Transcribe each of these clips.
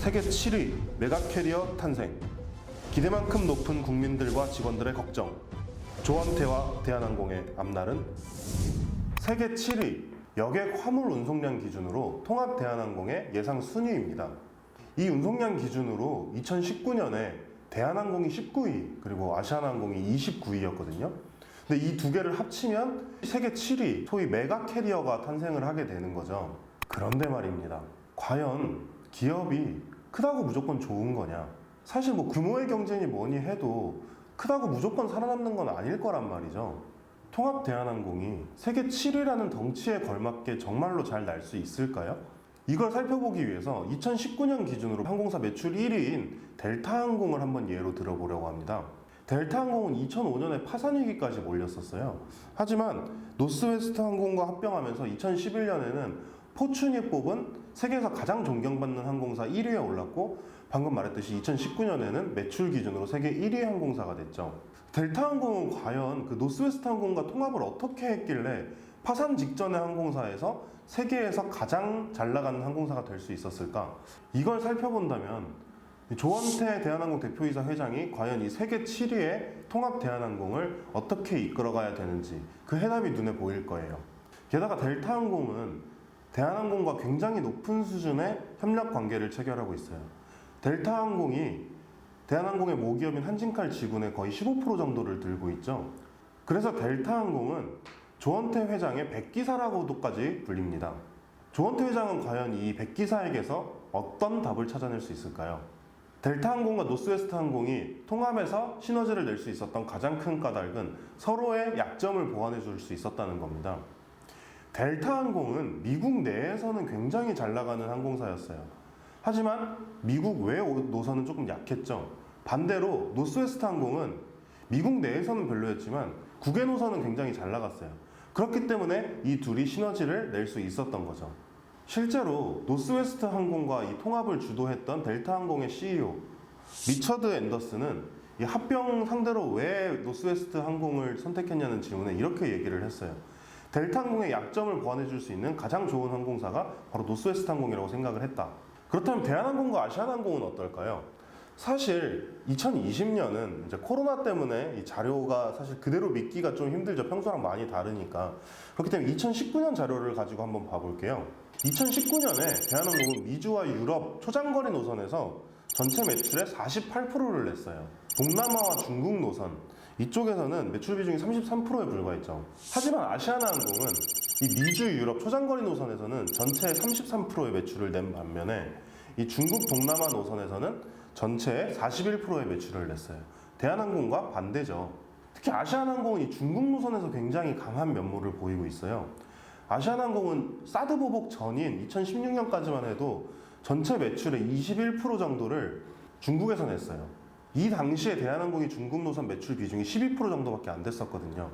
세계 7위 메가캐리어 탄생. 기대만큼 높은 국민들과 직원들의 걱정. 조원태와 대한항공의 앞날은? 세계 7위 여객 화물 운송량 기준으로 통합 대한항공의 예상 순위입니다. 이 운송량 기준으로 2019년에 대한항공이 19위 그리고 아시아나항공이 29위였거든요. 근데 이 두 개를 합치면 세계 7위 소위 메가캐리어가 탄생을 하게 되는 거죠. 그런데 말입니다. 과연 기업이 크다고 무조건 좋은 거냐? 사실 뭐 규모의 경쟁이 뭐니 해도 크다고 무조건 살아남는 건 아닐 거란 말이죠. 통합 대한항공이 세계 7위라는 덩치에 걸맞게 정말로 잘 날 수 있을까요? 이걸 살펴보기 위해서 2019년 기준으로 항공사 매출 1위인 델타항공을 한번 예로 들어보려고 합니다. 델타항공은 2005년에 파산 위기까지 몰렸었어요. 하지만 노스웨스트 항공과 합병하면서 2011년에는 포춘이 뽑은 세계에서 가장 존경받는 항공사 1위에 올랐고, 방금 말했듯이 2019년에는 매출 기준으로 세계 1위 항공사가 됐죠. 델타항공은 과연 그 노스웨스트 항공과 통합을 어떻게 했길래 파산 직전의 항공사에서 세계에서 가장 잘 나가는 항공사가 될 수 있었을까? 이걸 살펴본다면 조원태 대한항공 대표이사 회장이 과연 이 세계 7위의 통합 대한항공을 어떻게 이끌어가야 되는지 그 해답이 눈에 보일 거예요. 게다가 델타항공은 대한항공과 굉장히 높은 수준의 협력 관계를 체결하고 있어요. 델타항공이 대한항공의 모기업인 한진칼 지분의 거의 15% 정도를 들고 있죠. 그래서 델타항공은 조원태 회장의 백기사라고도까지 불립니다. 조원태 회장은 과연 이 백기사에게서 어떤 답을 찾아낼 수 있을까요? 델타항공과 노스웨스트 항공이 통합해서 시너지를 낼 수 있었던 가장 큰 까닭은 서로의 약점을 보완해 줄 수 있었다는 겁니다. 델타항공은 미국 내에서는 굉장히 잘 나가는 항공사였어요. 하지만 미국 외 노선은 조금 약했죠. 반대로 노스웨스트 항공은 미국 내에서는 별로였지만 국외 노선은 굉장히 잘 나갔어요. 그렇기 때문에 이 둘이 시너지를 낼 수 있었던 거죠. 실제로 노스웨스트 항공과 이 통합을 주도했던 델타항공의 CEO 리처드 앤더슨은 이 합병 상대로 왜 노스웨스트 항공을 선택했냐는 질문에 이렇게 얘기를 했어요. 델타항공의 약점을 보완해 줄 수 있는 가장 좋은 항공사가 바로 노스웨스트 항공이라고 생각을 했다. 그렇다면 대한항공과 아시아나항공은 어떨까요? 사실 2020년은 이제 코로나 때문에 이 자료가 사실 그대로 믿기가 좀 힘들죠. 평소랑 많이 다르니까. 그렇기 때문에 2019년 자료를 가지고 한번 봐볼게요. 2019년에 대한항공은 미주와 유럽 초장거리 노선에서 전체 매출의 48%를 냈어요. 동남아와 중국 노선 이쪽에서는 매출 비중이 33%에 불과했죠. 하지만 아시아나항공은 이 미주 유럽 초장거리 노선에서는 전체의 33%의 매출을 낸 반면에 이 중국 동남아 노선에서는 전체의 41%의 매출을 냈어요. 대한항공과 반대죠. 특히 아시아나항공은 이 중국 노선에서 굉장히 강한 면모를 보이고 있어요. 아시아나항공은 사드 보복 전인 2016년까지만 해도 전체 매출의 21% 정도를 중국에서 냈어요. 이 당시에 대한항공이 중국 노선 매출 비중이 12% 정도밖에 안 됐었거든요.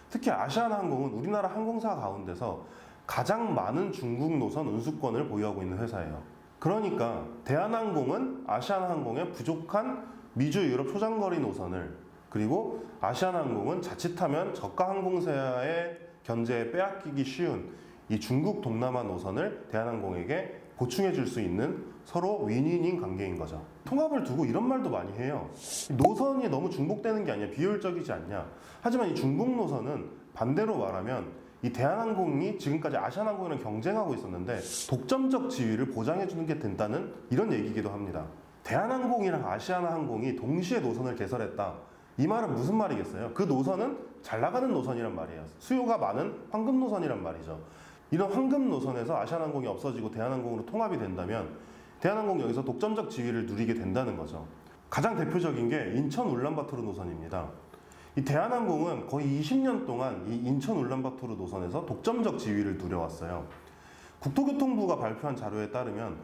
특히 아시아나항공은 우리나라 항공사 가운데서 가장 많은 중국 노선 운수권을 보유하고 있는 회사예요. 그러니까 대한항공은 아시아나항공의 부족한 미주 유럽 초장거리 노선을, 그리고 아시아나항공은 자칫하면 저가 항공사의 견제에 빼앗기기 쉬운 이 중국 동남아 노선을 대한항공에게 보충해 줄 수 있는 서로 윈윈인 관계인 거죠. 통합을 두고 이런 말도 많이 해요. 노선이 너무 중복되는 게 아니야, 비효율적이지 않냐. 하지만 이 중국 노선은 반대로 말하면 이 대한항공이 지금까지 아시아나항공이랑 경쟁하고 있었는데 독점적 지위를 보장해 주는 게 된다는 이런 얘기이기도 합니다. 대한항공이랑 아시아나항공이 동시에 노선을 개설했다. 이 말은 무슨 말이겠어요? 그 노선은 잘 나가는 노선이란 말이에요. 수요가 많은 황금 노선이란 말이죠. 이런 황금 노선에서 아시아나항공이 없어지고 대한항공으로 통합이 된다면 대한항공이 여기서 독점적 지위를 누리게 된다는 거죠. 가장 대표적인 게 인천 울란바토르 노선입니다. 이 대한항공은 거의 20년 동안 이 인천 울란바토르 노선에서 독점적 지위를 누려왔어요. 국토교통부가 발표한 자료에 따르면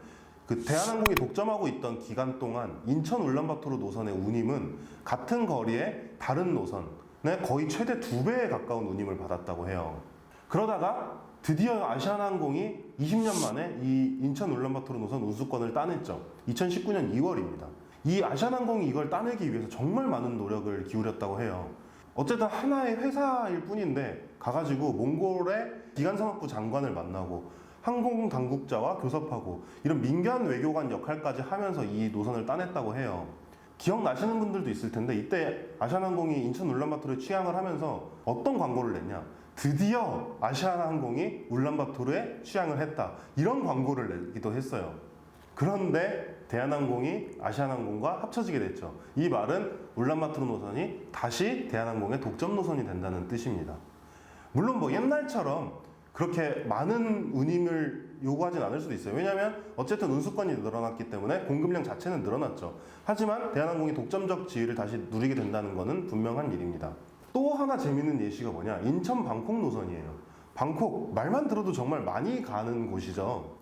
그 대한항공이 독점하고 있던 기간 동안 인천 울란바토르 노선의 운임은 같은 거리의 다른 노선의 거의 최대 2배에 가까운 운임을 받았다고 해요. 그러다가 드디어 아시아나항공이 20년 만에 이 인천 울란바토르 노선 운수권을 따냈죠. 2019년 2월입니다. 이 아시아나항공이 이걸 따내기 위해서 정말 많은 노력을 기울였다고 해요. 어쨌든 하나의 회사일 뿐인데 가가지고 몽골의 기간산업부 장관을 만나고 항공 당국자와 교섭하고 이런 민간 외교관 역할까지 하면서 이 노선을 따냈다고 해요. 기억나시는 분들도 있을 텐데 이때 아시아나항공이 인천 울란바토르에 취항을 하면서 어떤 광고를 냈냐? 드디어 아시아나항공이 울란바토르에 취항을 했다. 이런 광고를 내기도 했어요. 그런데 대한항공이 아시아나항공과 합쳐지게 됐죠. 이 말은 울란바토르 노선이 다시 대한항공의 독점 노선이 된다는 뜻입니다. 물론 뭐 옛날처럼 그렇게 많은 운임을 요구하진 않을 수도 있어요. 왜냐하면 어쨌든 운수권이 늘어났기 때문에 공급량 자체는 늘어났죠. 하지만 대한항공이 독점적 지위를 다시 누리게 된다는 것은 분명한 일입니다. 또 하나 재밌는 예시가 뭐냐? 인천 방콕 노선이에요. 방콕 말만 들어도 정말 많이 가는 곳이죠.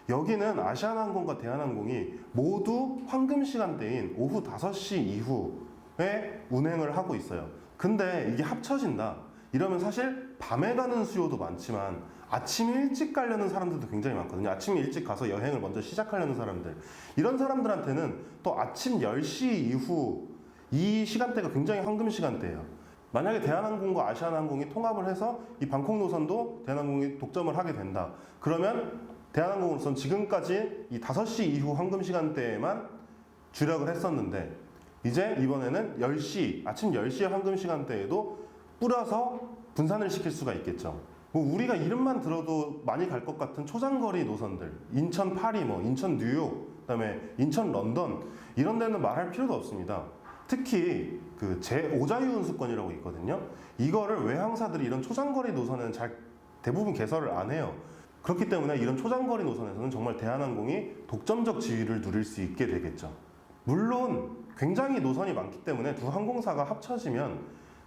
여기는 아시아나항공과 대한항공이 모두 황금 시간대인 오후 5시 이후에 운행을 하고 있어요. 근데 이게 합쳐진다. 이러면 사실 밤에 가는 수요도 많지만 아침 일찍 가려는 사람들도 굉장히 많거든요. 아침 일찍 가서 여행을 먼저 시작하려는 사람들. 이런 사람들한테는 또 아침 10시 이후 이 시간대가 굉장히 황금 시간대예요. 만약에 대한항공과 아시아나항공이 통합을 해서 이 방콕 노선도 대한항공이 독점을 하게 된다. 그러면 대한항공으로서는 지금까지 이 5시 이후 황금 시간대에만 주력을 했었는데 이제 이번에는 10시, 아침 10시의 황금 시간대에도 뿌려서 분산을 시킬 수가 있겠죠. 뭐 우리가 이름만 들어도 많이 갈 것 같은 초장거리 노선들, 인천 파리, 인천 뉴욕, 그다음에 인천 런던 이런 데는 말할 필요도 없습니다. 특히 그 제5자유 운수권이라고 있거든요. 이거를 외항사들이 이런 초장거리 노선에는 잘 대부분 개설을 안 해요. 그렇기 때문에 이런 초장거리 노선에서는 정말 대한항공이 독점적 지위를 누릴 수 있게 되겠죠. 물론 굉장히 노선이 많기 때문에 두 항공사가 합쳐지면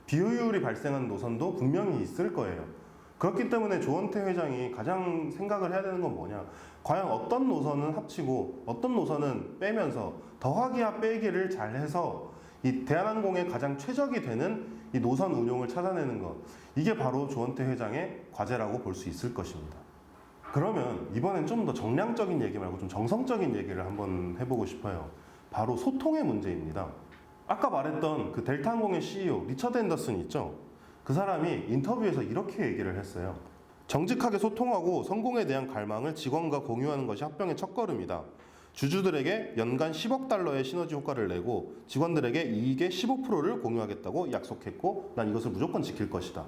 비효율이 발생하는 노선도 분명히 있을 거예요. 그렇기 때문에 조원태 회장이 가장 생각을 해야 되는 건 뭐냐? 과연 어떤 노선은 합치고 어떤 노선은 빼면서 더하기와 빼기를 잘해서 이 대한항공에 가장 최적이 되는 이 노선 운용을 찾아내는 것, 이게 바로 조원태 회장의 과제라고 볼 수 있을 것입니다. 그러면 이번엔 좀 더 정량적인 얘기 말고 좀 정성적인 얘기를 한번 해보고 싶어요. 바로 소통의 문제입니다. 아까 말했던 그 델타항공의 CEO 리처드 앤더슨 있죠? 그 사람이 인터뷰에서 이렇게 얘기를 했어요. 정직하게 소통하고 성공에 대한 갈망을 직원과 공유하는 것이 합병의 첫걸음이다. 주주들에게 연간 10억 달러의 시너지 효과를 내고 직원들에게 이익의 15%를 공유하겠다고 약속했고 난 이것을 무조건 지킬 것이다.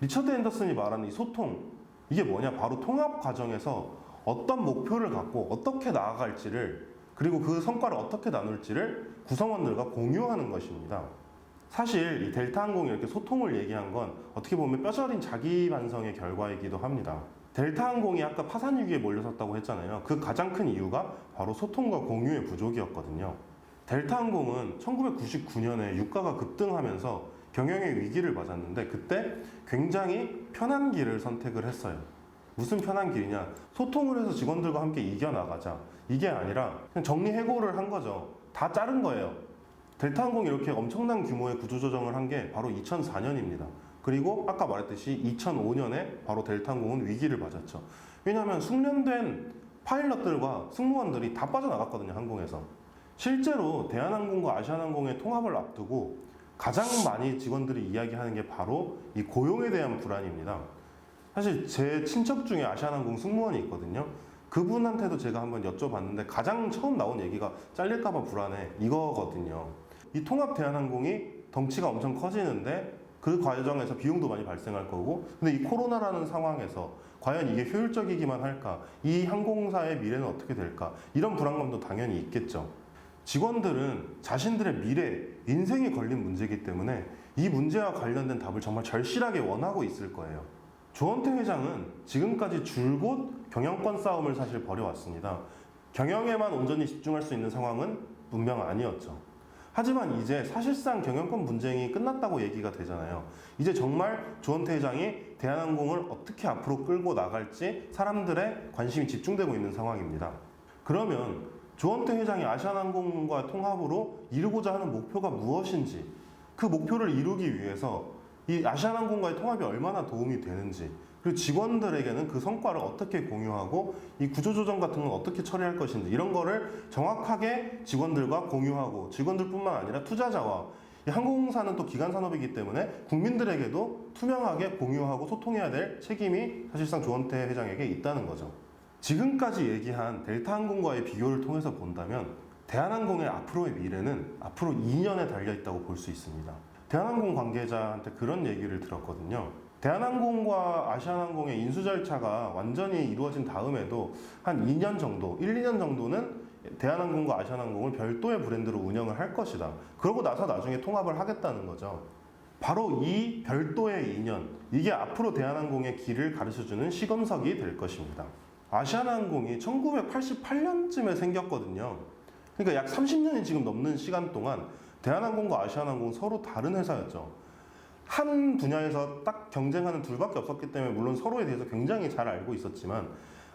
리처드 앤더슨이 말하는 이 소통, 이게 뭐냐? 바로 통합 과정에서 어떤 목표를 갖고 어떻게 나아갈지를, 그리고 그 성과를 어떻게 나눌지를 구성원들과 공유하는 것입니다. 사실 이 델타항공이 이렇게 소통을 얘기한 건 어떻게 보면 뼈저린 자기 반성의 결과이기도 합니다. 델타항공이 아까 파산 위기에 몰려섰다고 했잖아요. 그 가장 큰 이유가 바로 소통과 공유의 부족이었거든요. 델타항공은 1999년에 유가가 급등하면서 경영의 위기를 맞았는데 그때 굉장히 편한 길을 선택을 했어요. 무슨 편한 길이냐? 소통을 해서 직원들과 함께 이겨나가자. 이게 아니라 그냥 정리해고를 한 거죠. 다 자른 거예요. 델타항공이 이렇게 엄청난 규모의 구조조정을 한 게 바로 2004년입니다. 그리고 아까 말했듯이 2005년에 바로 델타항공은 위기를 맞았죠. 왜냐하면 숙련된 파일럿들과 승무원들이 다 빠져나갔거든요, 항공에서. 실제로 대한항공과 아시아나항공의 통합을 앞두고 가장 많이 직원들이 이야기하는 게 바로 이 고용에 대한 불안입니다. 사실 제 친척 중에 아시아나항공 승무원이 있거든요. 그분한테도 제가 한번 여쭤봤는데 가장 처음 나온 얘기가 잘릴까봐 불안해 이거거든요. 이 통합 대한항공이 덩치가 엄청 커지는데 그 과정에서 비용도 많이 발생할 거고, 근데 이 코로나라는 상황에서 과연 이게 효율적이기만 할까? 이 항공사의 미래는 어떻게 될까? 이런 불안감도 당연히 있겠죠. 직원들은 자신들의 미래, 인생이 걸린 문제이기 때문에 이 문제와 관련된 답을 정말 절실하게 원하고 있을 거예요. 조원태 회장은 지금까지 줄곧 경영권 싸움을 사실 벌여왔습니다. 경영에만 온전히 집중할 수 있는 상황은 분명 아니었죠. 하지만 이제 사실상 경영권 분쟁이 끝났다고 얘기가 되잖아요. 이제 정말 조원태 회장이 대한항공을 어떻게 앞으로 끌고 나갈지 사람들의 관심이 집중되고 있는 상황입니다. 그러면 조원태 회장이 아시아나항공과 통합으로 이루고자 하는 목표가 무엇인지, 그 목표를 이루기 위해서 이 아시아나항공과의 통합이 얼마나 도움이 되는지, 그리고 직원들에게는 그 성과를 어떻게 공유하고 이 구조조정 같은 건 어떻게 처리할 것인지, 이런 거를 정확하게 직원들과 공유하고, 직원들뿐만 아니라 투자자와, 이 항공사는 또 기간산업이기 때문에 국민들에게도 투명하게 공유하고 소통해야 될 책임이 사실상 조원태 회장에게 있다는 거죠. 지금까지 얘기한 델타항공과의 비교를 통해서 본다면 대한항공의 앞으로의 미래는 앞으로 2년에 달려 있다고 볼 수 있습니다. 대한항공 관계자한테 그런 얘기를 들었거든요. 대한항공과 아시아나항공의 인수 절차가 완전히 이루어진 다음에도 한 2년 정도, 1, 2년 정도는 대한항공과 아시아나항공을 별도의 브랜드로 운영을 할 것이다. 그러고 나서 나중에 통합을 하겠다는 거죠. 바로 이 별도의 2년, 이게 앞으로 대한항공의 길을 가르쳐주는 시금석이 될 것입니다. 아시아나항공이 1988년쯤에 생겼거든요. 그러니까 약 30년이 지금 넘는 시간 동안 대한항공과 아시아나항공 서로 다른 회사였죠. 한 분야에서 딱 경쟁하는 둘밖에 없었기 때문에 물론 서로에 대해서 굉장히 잘 알고 있었지만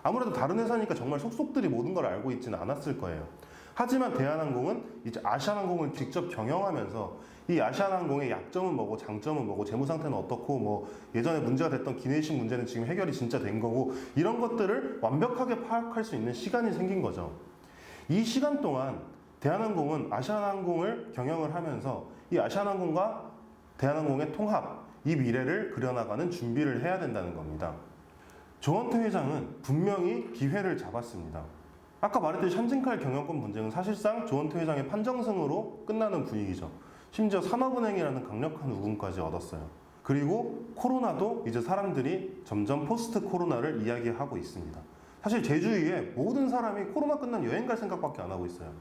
아무래도 다른 회사니까 정말 속속들이 모든 걸 알고 있지는 않았을 거예요. 하지만 대한항공은 이제 아시아나항공을 직접 경영하면서 이 아시아나항공의 약점은 뭐고 장점은 뭐고 재무 상태는 어떻고 뭐 예전에 문제가 됐던 기내식 문제는 지금 해결이 진짜 된 거고 이런 것들을 완벽하게 파악할 수 있는 시간이 생긴 거죠. 이 시간 동안 대한항공은 아시아나항공을 경영을 하면서 이 아시아나항공과 대한항공의 통합, 이 미래를 그려나가는 준비를 해야 된다는 겁니다. 조원태 회장은 분명히 기회를 잡았습니다. 아까 말했듯이 샴진칼 경영권 분쟁은 사실상 조원태 회장의 판정승으로 끝나는 분위기죠. 심지어 산업은행이라는 강력한 우군까지 얻었어요. 그리고 코로나도 이제 사람들이 점점 포스트 코로나를 이야기하고 있습니다. 사실 제 주위에 모든 사람이 코로나 끝난 여행 갈 생각밖에 안 하고 있어요.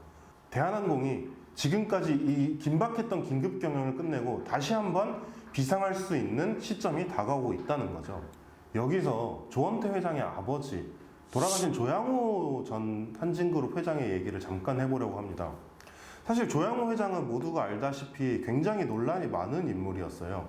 대한항공이 지금까지 이 긴박했던 긴급 경영을 끝내고 다시 한번 비상할 수 있는 시점이 다가오고 있다는 거죠. 여기서 조원태 회장의 아버지, 돌아가신 조양호 전 한진그룹 회장의 얘기를 잠깐 해보려고 합니다. 사실 조양호 회장은 모두가 알다시피 굉장히 논란이 많은 인물이었어요.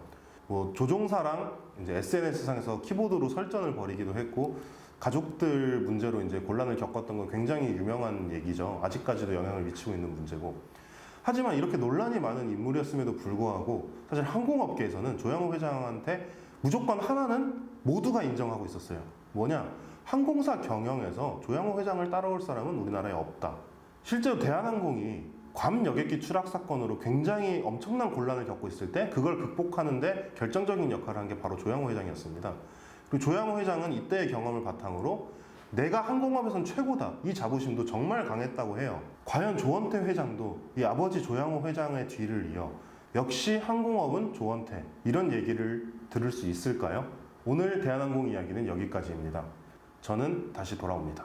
뭐 조종사랑 이제 SNS상에서 키보드로 설전을 벌이기도 했고 가족들 문제로 이제 곤란을 겪었던 건 굉장히 유명한 얘기죠. 아직까지도 영향을 미치고 있는 문제고. 하지만 이렇게 논란이 많은 인물이었음에도 불구하고 사실 항공업계에서는 조양호 회장한테 무조건 하나는 모두가 인정하고 있었어요. 뭐냐? 항공사 경영에서 조양호 회장을 따라올 사람은 우리나라에 없다. 실제로 대한항공이 괌 여객기 추락 사건으로 굉장히 엄청난 곤란을 겪고 있을 때 그걸 극복하는데 결정적인 역할을 한 게 바로 조양호 회장이었습니다. 그리고 조양호 회장은 이때의 경험을 바탕으로 내가 항공업에선 최고다. 이 자부심도 정말 강했다고 해요. 과연 조원태 회장도 이 아버지 조양호 회장의 뒤를 이어 역시 항공업은 조원태 이런 얘기를 들을 수 있을까요? 오늘 대한항공 이야기는 여기까지입니다. 저는 다시 돌아옵니다.